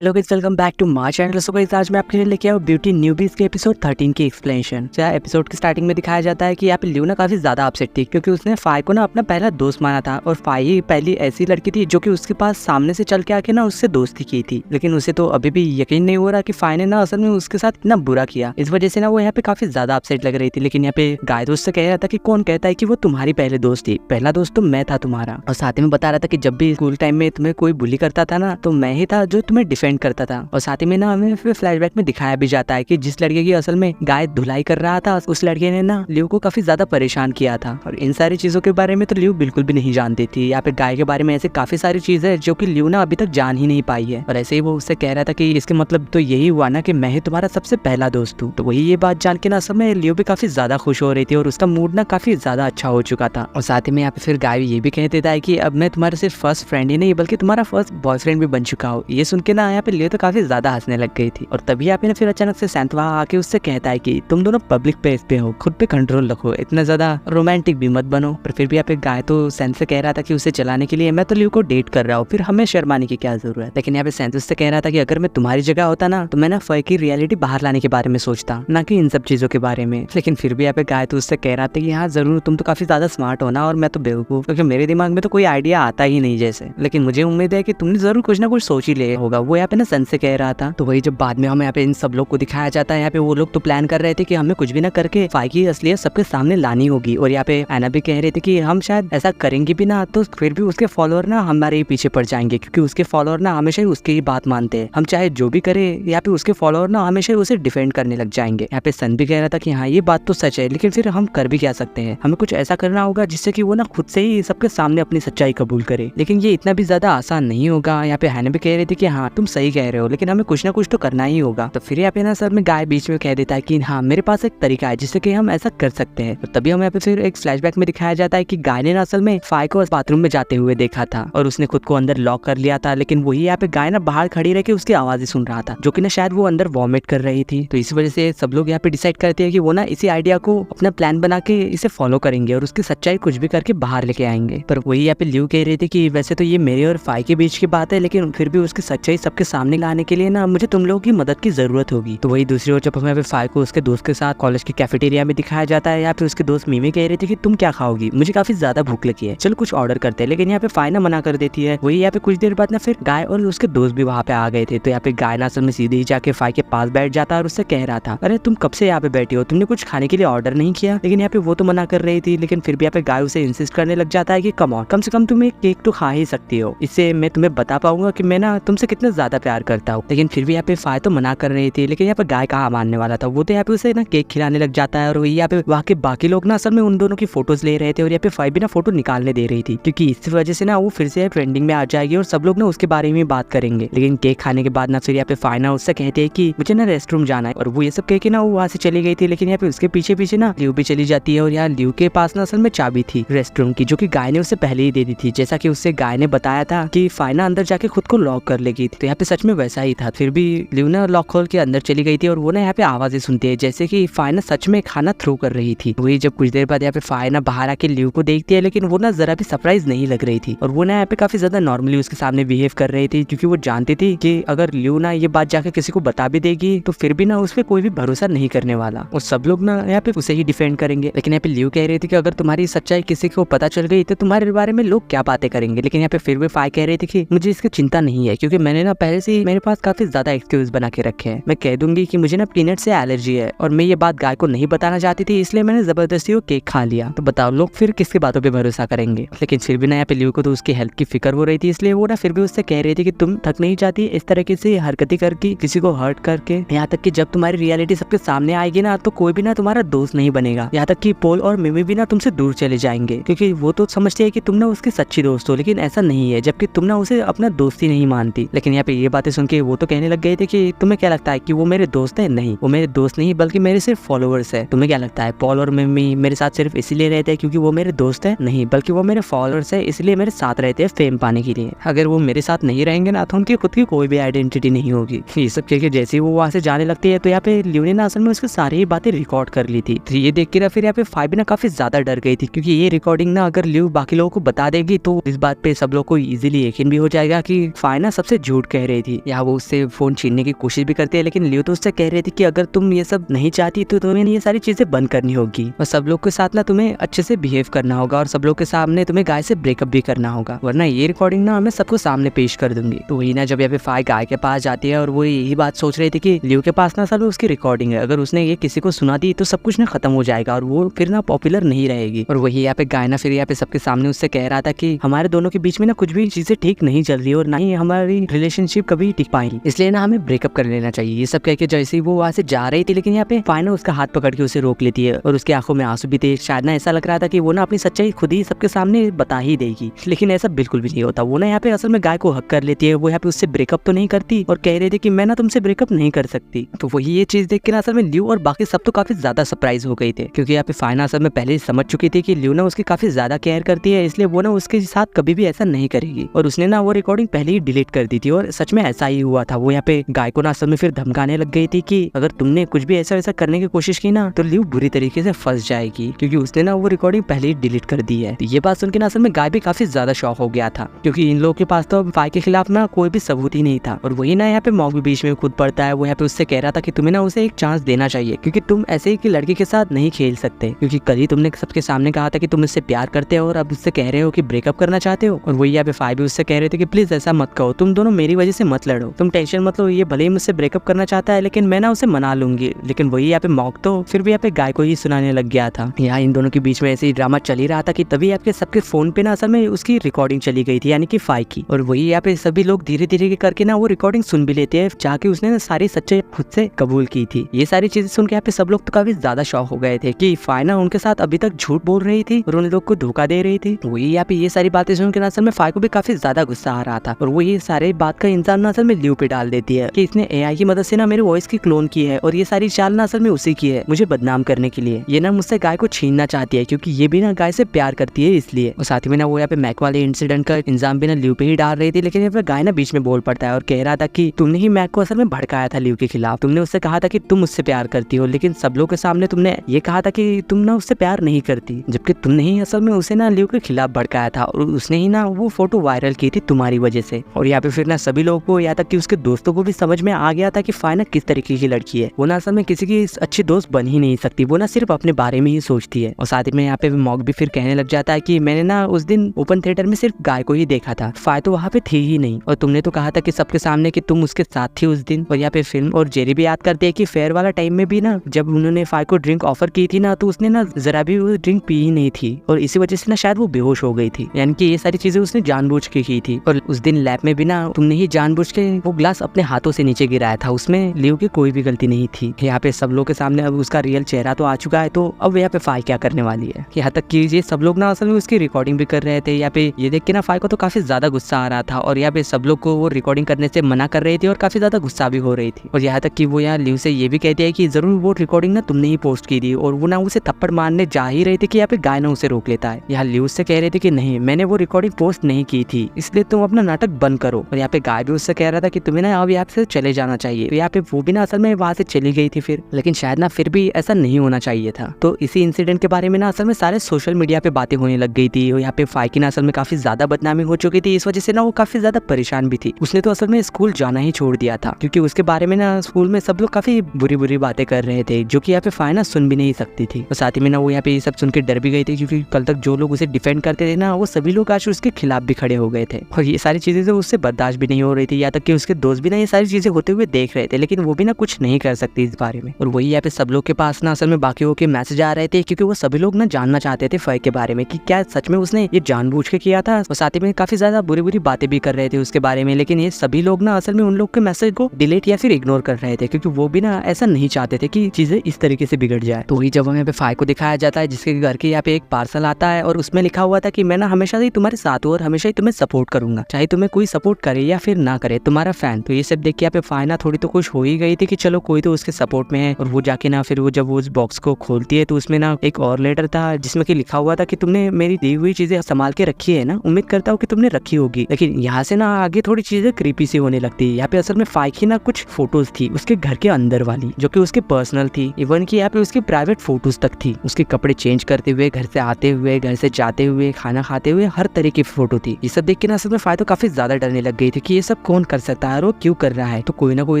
Hello guys, welcome back to my channel. So guys, आज मैं आपके लिए लेके आया ब्यूटी न्यूबीज के एपिसोड 13 की एक्सप्लेनेशन। एपिसोड की स्टार्टिंग में दिखाया जाता है कि यहाँ पे ल्यूना काफी ज्यादा अपसेट थी क्योंकि उसने फाई को ना अपना पहला दोस्त माना था और फाई ही पहली ऐसी लड़की थी जो कि उसके पास सामने से चल के आके ना उससे दोस्ती की थी। लेकिन उसे तो अभी भी यकीन नहीं हो रहा कि फाई ने ना असल में उसके साथ इतना बुरा किया। इस वजह से ना वो यहाँ पे काफी ज्यादा अपसेट लग रही थी। लेकिन यहाँ पे गाय दोस्त से कह रहा था कि कौन कहता है कि वो तुम्हारी पहले दोस्त थी, पहला दोस्त तो मैं था तुम्हारा। और साथ में बता रहा था कि जब भी स्कूल टाइम में तुम्हें कोई बुली करता था ना तो मैं ही था जो तुम्हें डिफेंड करता था। और साथ ही में ना हमें फिर फ्लैशबैक में दिखाया भी जाता है कि जिस लड़के की असल में गाय धुलाई कर रहा था उस लड़के ने ना लियो को काफी ज्यादा परेशान किया था। और इन सारी चीजों के बारे में तो लियो बिल्कुल भी नहीं जानती थी। यहाँ पे गाय के बारे में ऐसे काफी सारी चीजें जो कि लियो ना अभी तक जान ही नहीं पाई है। और ऐसे ही वो उससे कह रहा था कि इसके मतलब तो यही हुआ ना कि मैं ही तुम्हारा सबसे पहला दोस्त हूँ। तो वही ये बात जान के ना असल में लियो भी काफी ज्यादा खुश हो रही थी और उसका मूड ना काफी ज्यादा अच्छा हो चुका था। और साथ ही में यहाँ पे फिर गाय ये भी कह देता है कि अब मैं तुम्हारा सिर्फ फर्स्ट फ्रेंड ही नहीं बल्कि तुम्हारा फर्स्ट बॉयफ्रेंड भी बन चुका हूँ। ये सुन के ना यहाँ पे लियो तो काफी ज्यादा हंसने लग गई थी। और तभी यहाँ पे ना फिर अचानक से सैंत वहाँ आके उससे कहता है कि तुम दोनों पब्लिक प्लेस पे हो, खुद पे कंट्रोल रखो, इतना ज्यादा रोमांटिक भी मत बनो। पर फिर भी यहाँ पे गाय तो सैंत से कह रहा था कि उसे चलाने के लिए मैं तो लियो को डेट कर रहा हूँ, फिर हमें शर्माने की क्या जरूरत है। लेकिन यहाँ पे सैंत उससे कह रहा था कि अगर मैं तुम्हारी जगह होता ना तो मैं ना फई की रियलिटी बाहर लाने के बारे में सोचता, ना कि इन सब चीजों के बारे में। लेकिन फिर भी यहाँ पे गाय तो उससे कह रहा था कि हाँ जरूर, तुम तो काफी ज्यादा स्मार्ट हो ना और मैं तो बेवकूफ, क्योंकि मेरे दिमाग में तो कोई आइडिया आता ही नहीं जैसे। लेकिन मुझे उम्मीद है कि तुमने जरूर कुछ ना कुछ सोच ही लिया होगा, वो यहाँ पे ना सन से कह रहा था। तो वही जब बाद में हमें यहाँ पे इन सब लोग को दिखाया जाता है, यहाँ पे वो लोग तो प्लान कर रहे थे कि हमें कुछ भी ना करके फाई की असलियत सबके सामने लानी होगी। और यहाँ पे एना भी कह रहे थे कि हम शायद ऐसा करेंगे भी ना तो फिर भी उसके फॉलोअर ना हमारे ही पीछे पड़ जाएंगे, क्योंकि उसके फॉलोअर ना हमेशा ही उसकी ही बात मानते हैं। हम चाहे जो भी करे यहाँ पे उसके फॉलोअर ना हमेशा ही उसे डिफेंड करने लग जाएंगे। यहाँ पे सन भी कह रहा था कि हाँ ये बात तो सच है, लेकिन फिर हम कर भी क्या सकते हैं, हमें कुछ ऐसा करना होगा जिससे कि वो ना खुद से ही सबके सामने अपनी सच्चाई कबूल करे। लेकिन ये इतना भी ज्यादा आसान नहीं होगा। यहाँ पे हैना भी कह रही थी कि हाँ तुम सही कह रहे हो, लेकिन हमें कुछ ना कुछ तो करना ही होगा। तो फिर यहाँ पे ना सर में गाय बीच में कह देता है कि हाँ मेरे पास एक तरीका है जिससे कि हम ऐसा कर सकते हैं। तो तभी हमें यहाँ पे फिर एक फ्लैशबैक में दिखाया जाता है कि गाय ने ना असल में फाई को बाथरूम में जाते हुए देखा था और उसने खुद को अंदर लॉक कर लिया था। लेकिन वही यहाँ पे गाय ना बाहर खड़ी रह के उसकी आवाजें सुन रहा था, जो कि ना शायद वो अंदर वॉमिट कर रही थी। तो इस वजह से सब लोग यहाँ पे डिसाइड करते हैं कि वो ना इसी आइडिया को अपना प्लान बना के इसे फॉलो करेंगे और उसकी सच्चाई कुछ भी करके बाहर लेके आएंगे। पर वही यहाँ पे लियो कह रही थी कि वैसे तो ये मेरे और फाई के बीच की बात है, लेकिन फिर भी उसकी सच्चाई सबके सामने लाने के लिए ना मुझे तुम लोगों की मदद की जरूरत होगी। तो वही दूसरी ओर जब हमें फाई को उसके दोस्त के साथ कॉलेज की कैफेटेरिया में दिखाया जाता है, यहाँ पे उसके दोस्त मीमी कह रही थी कि तुम क्या खाओगी, मुझे काफी ज्यादा भूख लगी है, चलो कुछ ऑर्डर करते हैं। लेकिन यहाँ पे फाई ना मना कर देती है। वही यहाँ पे कुछ देर बाद ना फिर गाय और उसके दोस्त भी वहाँ पे आ गए थे। तो यहाँ पे गाय ना असल में सीधे ही जाके फाई के पास बैठ जाता है और उससे कह रहा था अरे तुम कब से यहाँ पे बैठी हो, तुमने कुछ खाने के लिए ऑर्डर नहीं किया। लेकिन यहाँ पे वो तो मना कर रही थी, लेकिन फिर भी यहाँ पे गाय उसे इंसिस्ट करने लग जाता है कि कम ऑन, कम से कम तुम एक केक तो खा ही सकती हो, इससे मैं तुम्हें बता पाऊंगा कि मैं ना तुमसे कितना ज्यादा प्यार करता हूँ। लेकिन फिर भी यहाँ पे फाई तो मना कर रही थी। लेकिन यहाँ पे गाय कहाँ मानने वाला था, वो तो यहाँ पे उसे ना केक खिलाने लग जाता है। और वही यहाँ पे वहाँ के बाकी लोग ना असल में उन दोनों की फोटोज ले रहे थे और यहाँ पे फाई भी ना फोटो निकालने दे रही थी, क्योंकि इस वजह से ना वो फिर से ट्रेंडिंग में आ जाएगी और सब लोग ना उसके बारे में बात करेंगे। लेकिन केक खाने के बाद ना फिर यहाँ पे फाई ना उससे कहते हैं कि मुझे ना रेस्ट रूम जाना है, और वो ये सब कह के ना वो वहाँ से चली गई थी। लेकिन यहाँ पे उसके पीछे पीछे ना लियो भी चली जाती है और यहाँ लियो के पास ना असल में चाबी थी रेस्ट रूम की, जो कि गाय ने उससे पहले ही दे दी थी। जैसा कि उससे गाय ने बताया था कि फाई ना अंदर जाके खुद को लॉक कर लेगी। तो यहाँ पे सच में वैसा ही था। फिर भी लियो ना लॉक खोल के अंदर चली गई थी और वो ना यहाँ पे आवाजें सुनती है जैसे कि फाई ना सच में खाना थ्रो कर रही थी। वही जब कुछ देर बाद यहाँ पे फाई ना बाहर आके लियो को देखती है, लेकिन वो ना जरा भी सरप्राइज नहीं लग रही थी और वो ना यहाँ पे काफी ज्यादा नॉर्मली उसके सामने बिहेव कर रही थी, क्योंकि वो जानती थी कि अगर लियो ना ये बात जाके किसी को बता भी देगी तो फिर भी ना उस पर कोई भी भरोसा नहीं करने वाला और सब लोग ना यहाँ पे उसे ही डिफेंड करेंगे। लेकिन यहाँ पे लियो कह रही थी कि अगर तुम्हारी सच्चाई किसी को पता चल गई तो तुम्हारे बारे में लोग क्या बातें करेंगे। लेकिन यहाँ पे फिर भी फाई कह रही थी कि मुझे इसकी चिंता नहीं है, क्योंकि मैंने ना पहले से मेरे पास काफी ज्यादा एक्सक्यूज बना के रखे हैं। मैं कह दूंगी कि मुझे ना पीनट से एलर्जी है और मैं ये बात गाय को नहीं बताना चाहती थी, इसलिए मैंने जबरदस्ती वो केक खा लिया। तो बताओ लोग फिर किसकी बातों पे भरोसा करेंगे। लेकिन फिर भी ना यहाँ पे लियो को तो उसकी हेल्थ की फिक्र हो रही थी, इसलिए वो ना फिर भी उससे कह रही थी कि तुम थक नहीं जाती इस तरीके से हरकतें करके किसी को हर्ट करके, यहाँ तक कि जब तुम्हारी रियलिटी सबके सामने आएगी ना तो कोई भी ना तुम्हारा दोस्त नहीं बनेगा, यहाँ तक कि पोल और मिमी भी ना तुमसे दूर चले जाएंगे, क्योंकि वो तो समझते हैं कि तुम ना उसकी सच्ची दोस्त हो, लेकिन ऐसा नहीं है, जबकि तुम ना उसे अपना दोस्त ही नहीं मानती। लेकिन यहाँ पे ये बातें सुन के वो तो कहने लग गए थे कि तुम्हें क्या लगता है कि वो मेरे दोस्त है? नहीं, वो मेरे दोस्त नहीं बल्कि मेरे सिर्फ फॉलोअर्स है। तुम्हें क्या लगता है पॉल और मिमी मेरे साथ सिर्फ इसीलिए रहते हैं क्योंकि वो मेरे दोस्त है? नहीं, बल्कि वो मेरे फॉलोअर्स है, इसलिए मेरे साथ रहते हैं फेम पाने के लिए। अगर वो मेरे साथ नहीं रहेंगे ना तो उनकी खुद की कोई भी आइडेंटिटी नहीं होगी। ये सब कह के जैसे ही वो वहाँ से जाने लगती है तो यहाँ पे लियो ने ना असल में उसकी सारी ही बातें रिकॉर्ड कर ली थी। तो ये देख के ना फिर यहाँ पे फाई भी ना काफी ज्यादा डर गई थी, क्योंकि ये रिकॉर्डिंग ना अगर लियो बाकी लोगों को बता देगी तो इस बात पे सब लोग को इजीली यकीन भी हो जाएगा कि फाई ना सबसे झूठ कह रही थी। यहाँ वो उससे फोन छीनने की कोशिश भी करती है, लेकिन लियो तो उससे कह रही थी कि अगर तुम ये सब नहीं चाहती तो तुम्हें ये सारी चीजें बंद करनी होगी और सब लोग के साथ ना तुम्हें अच्छे से बिहेव करना होगा और सब लोग के सामने तुम्हें गाय से ब्रेकअप भी करना होगा, वरना ये रिकॉर्डिंग ना मैं सबको सामने पेश कर दूंगी। तो वही ना जब यहाँ पे फाई गाय के पास जाती है और वो यही बात सोच रही थी कि लियो के पास ना असल में उसकी रिकॉर्डिंग है, अगर उसने ये किसी को सुना दी तो सब कुछ ना खत्म हो जाएगा और वो फिर ना पॉपुलर नहीं रहेगी। और वही यहाँ पे गाय ना फिर यहाँ पे सबके सामने उससे कह रहा था कि हमारे दोनों के बीच में ना कुछ भी चीजें ठीक नहीं चल रही और ना ही हमारी रिलेशनशिप कभी टिक पाएगी, इसलिए ना हमें ब्रेकअप कर लेना चाहिए। ये सब कह के जैसे ही वो वहाँ से जा रही थी, लेकिन यहाँ पे फाई ना उसका हाथ पकड़ के उसे रोक लेती है और उसकी आंखों में आंसू भी थे। शायद ना ऐसा लग रहा था कि वो ना अपनी सच्चाई खुद ही सबके सामने बता ही देगी, लेकिन ऐसा बिल्कुल भी नहीं होता। वो ना यहाँ पे असल में गाय को हक कर लेती है। वो यहाँ पे उससे ब्रेकअप तो नहीं करती और कह रही थी कि मैं ना तुमसे ब्रेकअप नहीं कर सकती। तो वही ये चीज देख के ना असल में लियो और बाकी सब तो काफी ज्यादा सरप्राइज हो गए थे, क्योंकि यहाँ पे फाइना असल में पहले ही समझ चुकी थी कि लियो ना उसकी काफी ज्यादा केयर करती है, इसलिए वो ना उसके साथ कभी भी ऐसा नहीं करेगी और उसने ना वो रिकॉर्डिंग पहले ही डिलीट कर दी थी। और सच में ऐसा ही हुआ था। वो यहाँ पे गाय को ना असल में फिर धमकाने लग गई थी कि अगर तुमने कुछ भी ऐसा वैसा करने की कोशिश की ना तो लियो बुरी तरीके से फंस जाएगी, क्योंकि उसने ना वो रिकॉर्डिंग पहले ही डिलीट कर दी है। तो ये बात सुनकर ना असल में गाय भी काफी ज्यादा शॉक हो गया था, क्योंकि इन लोगों के पास तो फाई के खिलाफ ना कोई भी सबूत ही नहीं था। और वही ना यहाँ पे मॉग भी बीच में खुद पड़ता है। वो यहाँ पे उससे कह रहा था कि तुम्हें ना उसे एक चांस देना चाहिए, क्योंकि तुम ऐसे ही की लड़की के साथ नहीं खेल सकते, क्योंकि कल ही तुमने सबके सामने कहा था कि तुम इससे प्यार करते हो और अब उससे कह रहे हो कि ब्रेकअप करना चाहते हो। और वही यहाँ पे फाई भी उससे कह रहे थे कि प्लीज ऐसा मत कहो, तुम दोनों मेरी वजह से मत लड़ो, तुम टेंशन मत लो, ये भले ही मुझसे ब्रेकअप करना चाहता है लेकिन मैं ना उसे मना लूंगी। लेकिन वही यहाँ पे मॉग तो फिर भी यहाँ पे गाय को ही सुनाने लग गया था। यहाँ इन दोनों के बीच में ऐसे ही ड्रामा चल ही रहा था कि तभी आपके सबके फोन पे ना असल में उसकी रिकॉर्डिंग चली गई थी, यानी कि फाई की। और वही यहाँ पे सभी लोग धीरे धीरे करके ना वो रिकॉर्डिंग सुन भी लेते हैं, जाके उसने ना सारी सच्चाई खुद से कबूल की थी। ये सारी चीजें सुन के यहाँ पे सब लोग तो काफी ज्यादा शॉक हो गए थे कि फाई ना उनके साथ अभी तक झूठ बोल रही थी और उन लोग को धोखा दे रही थी। वही यहाँ पे ये सारी बातें सुन के असल में फाई को भी काफी ज्यादा गुस्सा आ रहा था और वो ये सारे बात का इंसान ना असल में लियो पे डाल देती है कि इसने एआई की मदद से ना मेरी वॉइस की क्लोन की है और ये सारी चाल ना असल में उसी की है मुझे बदनाम करने के लिए। ये ना मुझसे गाय को छीनना चाहती है, क्योंकि ये भी ना गाय से प्यार करती है इसलिए। और साथ ही में ना वो यहाँ पे मैक वाले इंसिडेंट का इंजाम भी ना लियो पे ही डाल रही थी, लेकिन यहाँ पे गाय ना बीच में बोल पड़ता है और कह रहा था कि तुमने ही मैक को असल में भड़काया था लियो के खिलाफ। तुमने उससे कहा था कि तुम उससे प्यार करती हो, लेकिन सब लोग के सामने तुमने ये कहा था कि तुम ना उससे प्यार नहीं करती, जबकि तुमने ही असल में उसे ना लियो के खिलाफ भड़काया था और उसने ही ना वो फोटो वायरल की थी तुम्हारी वजह से। और यहाँ पे फिर ना सभी लोगों को, यहाँ तक कि उसके दोस्तों को भी समझ में आ गया था कि फाई ना किस तरीके की लड़की है। वो ना असल में किसी की अच्छी दोस्त बन ही नहीं सकती, वो ना सिर्फ अपने बारे में ही सोचती है। और साथ ही में यहाँ पे मॉग भी फिर कहने लग जाता है कि मैंने ना उस दिन ओपन थिएटर में सिर्फ गाय को ही देखा था, फाई तो वहाँ पे थी ही नहीं, और तुमने तो कहा था कि सबके सामने कि तुम उसके साथ थी उस दिन। और यहाँ पे फिल्म और जेरी भी याद करते हैं कि फेयर वाला टाइम में भी ना जब उन्होंने फाई को ड्रिंक ऑफर की थी ना तो उसने ना जरा भी वो ड्रिंक पी ही नहीं थी और इसी वजह से ना शायद वो बेहोश हो गई थी, यानी कि ये सारी चीजें उसने जानबूझ के की थी। और उस दिन लैब में भी ना तुमने ही जानबूझ के वो ग्लास अपने हाथों से नीचे गिराया था, उसमें लियो की कोई भी गलती नहीं थी। यहाँ पे सब लोग के सामने अब उसका रियल चेहरा तो आ चुका है, तो अब यहाँ पे फाई क्या करने वाली है। यहाँ तक कि ये सब लोग ना असल में उसकी रिकॉर्डिंग भी कर रहे थे। यहाँ पे ये देख के ना फाई को तो काफी ज्यादा गुस्सा आ रहा था और यहाँ पे सब लोग को वो रिकॉर्डिंग करने से मना कर रही थी और काफी ज्यादा गुस्सा भी हो रही थी। और यहाँ तक कि वो यहाँ लियो से ये भी कहती है कि जरूर वो रिकॉर्डिंग ना तुमने ही पोस्ट की थी, और वो ना उसे थप्पड़ मारने जा ही रही थी कि यहाँ पे गाय ना उसे रोक लेता है। यहाँ लियो से कह रहे थे कि नहीं, मैंने वो रिकॉर्डिंग पोस्ट नहीं की थी, इसलिए तुम अपना नाटक बंद करो। और यहाँ पे गाय भी उससे कह रहा था कि तुम्हें ना अब यहाँ से चले जाना चाहिए। यहाँ पे वो भी ना असल में वहाँ से चली गई थी फिर, लेकिन शायद ना फिर भी ऐसा नहीं होना चाहिए था। तो इसी इंसिडेंट के बारे में ना असल में सारे सोशल मीडिया पे बातें होने लग गई थी और यहाँ पे फाई की ना असल में काफी ज्यादा बदनामी हो चुकी थी। इस वजह से ना वो काफी ज्यादा परेशान भी थी। उसने तो असल में स्कूल जाना ही छोड़ दिया था, क्योंकि उसके बारे में ना स्कूल में सब लोग काफी बुरी बुरी बातें कर रहे थे, जो कि यहाँ पे फाई ना सुन भी नहीं सकती थी। और साथ ही में ना वो यहाँ पे ये सब सुन के डर भी गई थी, क्योंकि कल तक जो लोग उसे डिफेंड करते थे ना वो सभी लोग आज उसके खिलाफ भी खड़े हो गए थे और ये सारी चीजें तो उससे बर्दाश्त भी नहीं हो रही थी। यहाँ तक कि उसके दोस्त भी ना ये सारी चीजें होते हुए देख रहे थे, लेकिन वो भी ना कुछ नहीं कर सकती इस बारे में। और वही यहाँ पे सब लोग के पास ना असल में बाकियों के मैसेज आ रहे थे, क्योंकि वो सभी लोग ना जानना चाहते थे फाई के बारे में कि क्या सच में उसने ये जानबूझ के किया था। और साथ ही में काफी ज्यादा बुरी बुरी बातें भी कर रहे थे उसके बारे में, लेकिन ये सभी लोग ना असल में उन लोग के मैसेज को डिलीट या फिर इग्नोर कर रहे थे, क्योंकि वो भी ना ऐसा नहीं चाहते थे कि चीजें इस तरीके से बिगड़ जाए। तो वही जब हमें फाई को दिखाया जाता है जिसके घर के यहाँ पे एक पार्सल आता है और उसमें लिखा हुआ था कि मैं ना हमेशा ही तुम्हारे साथ हूँ और हमेशा ही तुम्हें सपोर्ट करूंगा, चाहे तुम्हें कोई सपोर्ट करे या फिर ना करे, तुम्हारा फैन। तो ये सब देख के यहाँ पे फाई ना थोड़ी तो खुश हो ही गई थी कि चलो कोई तो उसके सपोर्ट में है। और वो जाके ना फिर वो जब वो उस बॉक्स को खोलती है तो उसमें ना एक और लेटर था जिसमें कि लिखा हुआ था कि तुमने मेरी दी हुई चीजें संभाल के रखी है ना, उम्मीद करता हूँ कि तुमने रखी होगी। लेकिन यहाँ से ना आगे थोड़ी चीजें क्रीपी सी होने लगती है। यहाँ पे असल में फाई की ना कुछ फोटोज थी उसके घर के अंदर वाली, जो कि उसके पर्सनल थी, इवन की यहाँ पे उसकी प्राइवेट फोटोज तक थी। उसके कपड़े चेंज करते हुए, घर से आते हुए, घर से जाते हुए, खाना खाते हुए, हर तरह की फोटो थी। ये सब देख के ना असल में फाई तो काफी ज्यादा डरने लग गई थी कि ये सब सब कौन कर सकता है और वो क्यों कर रहा है। तो कोई ना कोई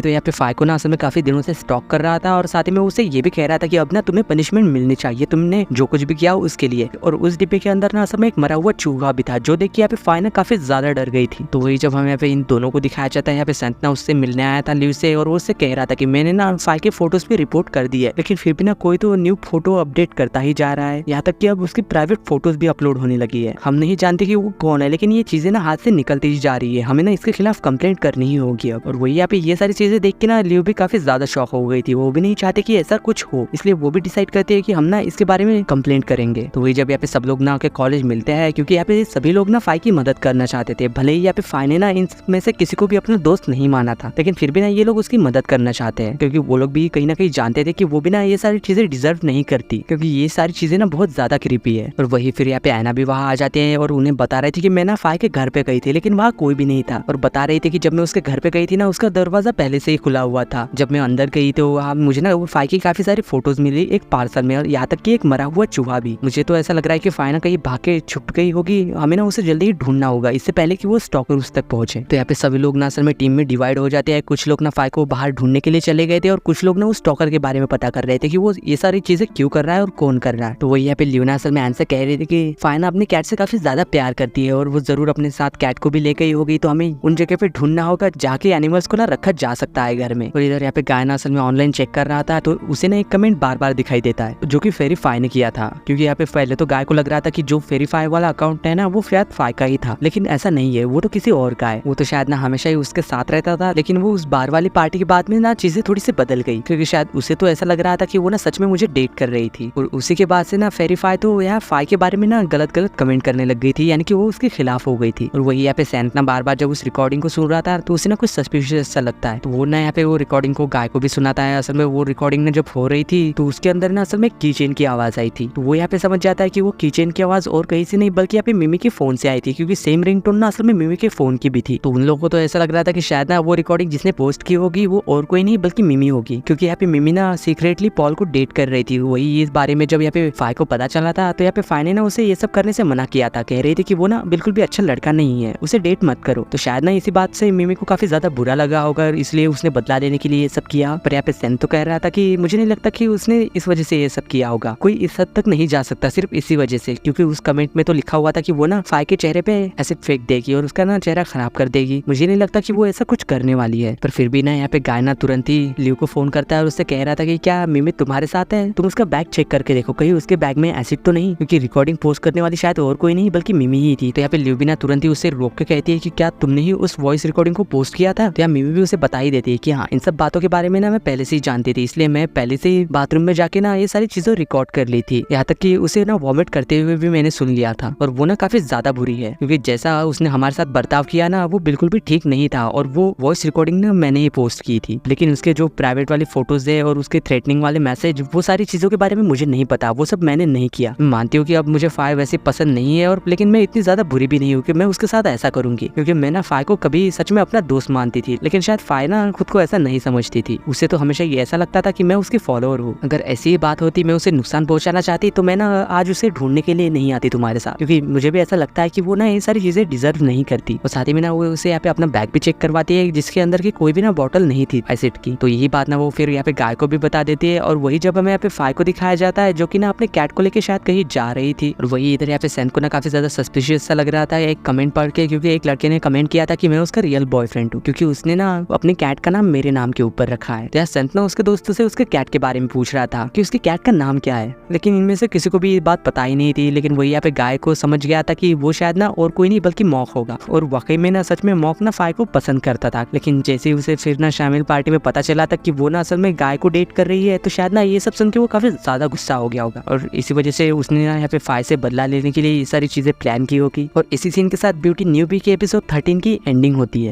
तो यहाँ पे फाई को ना असल में काफी दिनों से स्टॉक कर रहा था और साथ ही में उसे ये भी कह रहा था कि अब ना तुम्हें पनिशमेंट मिलनी चाहिए, तुमने जो कुछ भी किया उसके लिए। और उस डिब्बे के अंदर ना असल में एक मरा हुआ चूहा भी था, जो देख के यहाँ पे फाई ना काफी ज्यादा डर गई थी। तो वही जब हम यहाँ पे इन दोनों को दिखाया जाता है, यहाँ पे संतना उससे मिलने आया था लिव से और वो उससे कह रहा था कि मैंने ना फाई के फोटोज पे रिपोर्ट कर दी है, लेकिन फिर भी ना कोई तो न्यू फोटो अपडेट करता ही जा रहा है, यहाँ तक कि अब उसकी प्राइवेट फोटोज भी अपलोड होने लगी है। हम नहीं जानते कि वो कौन है, लेकिन ये चीजें ना हाथ से निकलती ही जा रही है, हमें ना इसके खिलाफ कंप्लेंट करनी ही होगी अब। और वही यहाँ पे ये सारी चीजें देख के ना लिव भी काफी ज्यादा शॉक हो गई थी, वो भी नहीं चाहते कि ऐसा कुछ हो, इसलिए वो भी डिसाइड करते हैं कि हम ना इसके बारे में कंप्लेंट करेंगे। तो वही जब यहाँ पे सब लोग ना आके कॉलेज मिलते हैं, क्योंकि यहाँ पे सभी लोग ना फाई की मदद करना चाहते थे, भले ही यहाँ पे फाई ने ना इनमें से किसी को भी अपना दोस्त नहीं माना था, लेकिन फिर भी ना ये लोग उसकी मदद करना चाहते हैं, क्योंकि वो लोग भी कहीं ना कहीं जानते थे कि वो भी ना ये सारी चीजें डिजर्व नहीं करती, क्योंकि ये सारी चीजें ना बहुत ज्यादा क्रीपी है। और वही फिर यहाँ पे ऐना भी वहाँ आ जाते हैं और उन्हें बता रहे थे कि मैं ना फाई के घर पे गई थी, लेकिन वहाँ कोई भी नहीं था, और बता रही थी कि जब मैं उसके घर पे गई थी ना उसका दरवाजा पहले से ही खुला हुआ था। जब मैं अंदर गई तो वहाँ मुझे ना वो फाई की काफी सारी फोटोज मिली एक पार्सल में, और यहाँ तक कि एक मरा हुआ चूहा भी। मुझे तो ऐसा लग रहा है कि फाई ना कहीं भाग के छुप गई होगी, हमें ना उसे जल्दी ही ढूंढना होगा इससे पहले कि वो स्टॉकर उस तक पहुंचे। तो यहाँ पे सभी लोग ना असल में टीम में डिवाइड हो जाते हैं, कुछ लोग ना फाई को बाहर ढूंढने के लिए चले गए थे और कुछ लोग ना उस स्टॉकर के बारे में पता कर रहे थे कि वो ये सारी चीजें क्यों कर रहा है और कौन कर रहा है। तो वही यहाँ पे ल्यूना असल में आंसर कह रही थी कि फाई ना अपने कैट से काफी ज्यादा प्यार करती है और वो जरूर अपने साथ कैट को भी लेकर ही होगी, तो हमें उन जगह पे ढूंढना होगा जाके एनिमल्स को ना रखा जा सकता है घर में। और इधर यहाँ पे गाय ना असल में ऑनलाइन चेक कर रहा था, तो उसे ना एक कमेंट बार बार दिखाई देता है जो कि फेरीफाई ने किया था, क्योंकि यहाँ पे पहले तो गाय को लग रहा था कि जो फेरीफाई वाला अकाउंट है ना वो शायद फाई का ही था, लेकिन ऐसा नहीं है, वो तो किसी और का है। वो तो शायद ना हमेशा ही उसके साथ रहता था, लेकिन वो उस बार वाली पार्टी के बाद में ना चीजें थोड़ी सी बदल गई, क्योंकि शायद उसे तो ऐसा लग रहा था कि वो ना सच में मुझे डेट कर रही थी। और उसी के बाद से ना फेरीफाई तो यहाँ फाई के बारे में ना गलत गलत कमेंट करने लग गई थी, यानी कि वो उसके खिलाफ हो गई थी। और वही यहाँ पे सैंतना बार बार जब उस रिकॉर्डिंग को सुन रहा था तो उसे ना कुछ सस्पिशियस सा लगता है, तो वो ना यहाँ पे वो रिकॉर्डिंग को गाय को भी सुनाता है। असल में वो रिकॉर्डिंग ने जब हो रही थी तो उसके अंदर ना असल में की चेन की आवाज आई थी, तो वो यहाँ पे समझ जाता है कि वो की चेन की आवाज और कहीं से नहीं बल्कि यहाँ पे मिमी के फोन से आई थी, क्योंकि सेम रिंगटोन ना असल में मिमी के फोन की भी थी। तो उन लोगों को तो ऐसा लग रहा था कि शायद ना वो रिकॉर्डिंग जिसने पोस्ट की होगी वो और कोई नहीं बल्कि मिमी होगी, क्योंकि यहाँ पे मिमी ना सीक्रेटली पॉल को डेट कर रही थी। वही इस बारे में जब यहाँ पे फाई को पता चला था तो यहाँ पे फाई ने ना उसे ये सब करने से मना किया था, कह रही थी कि वो ना बिल्कुल भी अच्छा लड़का नहीं है, उसे डेट मत करो। तो शायद ना इसी बात से मिमी को काफी ज्यादा बुरा लगा होगा, इसलिए उसने बदला लेने के लिए ये सब किया। पर यहाँ पे सेन तो कह रहा था कि मुझे नहीं लगता कि उसने इस वजह से ये सब किया होगा, कोई इस हद तक नहीं जा सकता सिर्फ इसी वजह से, क्योंकि उस कमेंट में तो लिखा हुआ था कि वो ना फाई के चेहरे पे एसिड फेंक देगी और उसका ना चेहरा खराब कर देगी। मुझे नहीं लगता कि वो ऐसा कुछ करने वाली है। पर फिर भी ना यहाँ पे गायना तुरंत ही लिव को फोन करता है और उससे कह रहा था कि क्या मिमी तुम्हारे साथ है, तुम उसका बैग चेक करके देखो कहीं उसके बैग में एसिड तो नहीं, क्योंकि रिकॉर्डिंग पोस्ट करने वाली शायद और कोई नहीं बल्कि मिमी ही थी। तो यहाँ पे लिव भी ना तुरंत ही उससे रोक के कहती है कि क्या तुमने ही उस वॉइस रिकॉर्डिंग को पोस्ट किया था। तो यहाँ मिमी भी उसे बता ही देती है कि हाँ, इन सब बातों के बारे में ना मैं पहले से ही जानती थी, इसलिए मैं पहले से ही बाथरूम में जाके ना ये सारी चीजें रिकॉर्ड कर ली थी, यहाँ तक कि उसे ना वॉमिट करते हुए भी मैंने सुन लिया था। और वो ना काफी ज्यादा बुरी है, क्योंकि जैसा उसने हमारे साथ बर्ताव किया ना वो बिल्कुल भी ठीक नहीं था, और वो वॉइस रिकॉर्डिंग ना मैंने ही पोस्ट की थी, लेकिन उसके जो प्राइवेट वाली फोटोज है और उसके थ्रेटनिंग वाले मैसेज, वो सारी चीजों के बारे में मुझे नहीं पता, वो सब मैंने नहीं किया। मैं मानती हूँ कि अब मुझे फाई वैसे पसंद नहीं है, और लेकिन मैं इतनी ज्यादा बुरी भी नहीं हूँ कि मैं उसके साथ ऐसा करूंगी, क्योंकि मैं ना फाई को कभी सच में अपना दोस्त मानती थी, लेकिन शायद फाई ना खुद को ऐसा नहीं समझती थी। उसे तो हमेशा ये ऐसा लगता था कि मैं उसकी फॉलोअर हूँ। अगर ऐसी ही बात होती, मैं उसे नुकसान पहुंचाना चाहती, तो मैं ना आज उसे ढूंढने के लिए नहीं आती तुम्हारे साथ, क्योंकि मुझे भी ऐसा लगता है कि वो ना ये सारी चीजें डिजर्व नहीं करती। और साथ ही में ना वो उसे यहाँ पे अपना बैग भी चेक करवाती है, जिसके अंदर की कोई भी ना बॉटल नहीं थी एसिड की। तो यही बात ना वो फिर यहाँ पे गाय को भी बता देती है। और वही जब हमें यहाँ पे फाई को दिखाया जाता है, जो कि ना अपने कैट को लेके शायद कहीं जा रही थी, और वही इधर यहाँ पे सेन को ना काफी ज्यादा सस्पिशियस सा लग रहा था एक कमेंट पढ़ के, क्योंकि एक लड़के ने कमेंट किया था कि मैं उसका रियल बॉयफ्रेंड हूँ, क्योंकि उसने ना अपने कैट का नाम मेरे नाम के ऊपर रखा है। तो सेन ना उसके दोस्तों से उसके कैट के बारे में पूछ रहा था कि उसकी कैट का नाम क्या है, लेकिन इनमें से किसी को भी ये बात पता ही नहीं थी। लेकिन वही यहाँ पे गाय को समझ गया था कि वो शायद ना और कोई नहीं बल्कि मॉक होगा, और वाकई में ना सच में मॉक ना फाई को पसंद करता था। लेकिन जैसे उसे फिर ना शामिल पार्टी में पता चला था कि वो ना असल में गाय को डेट कर रही है, तो शायद ना ये सब सुन के वो काफी ज्यादा गुस्सा हो गया होगा, और इसी वजह से उसने ना यहाँ पे फाई से बदला लेने के लिए ये सारी चीजें प्लान की होगी। और इसी सीन के साथ ब्यूटी न्यूबी के एपिसोड 13 की एंडिंग होती है।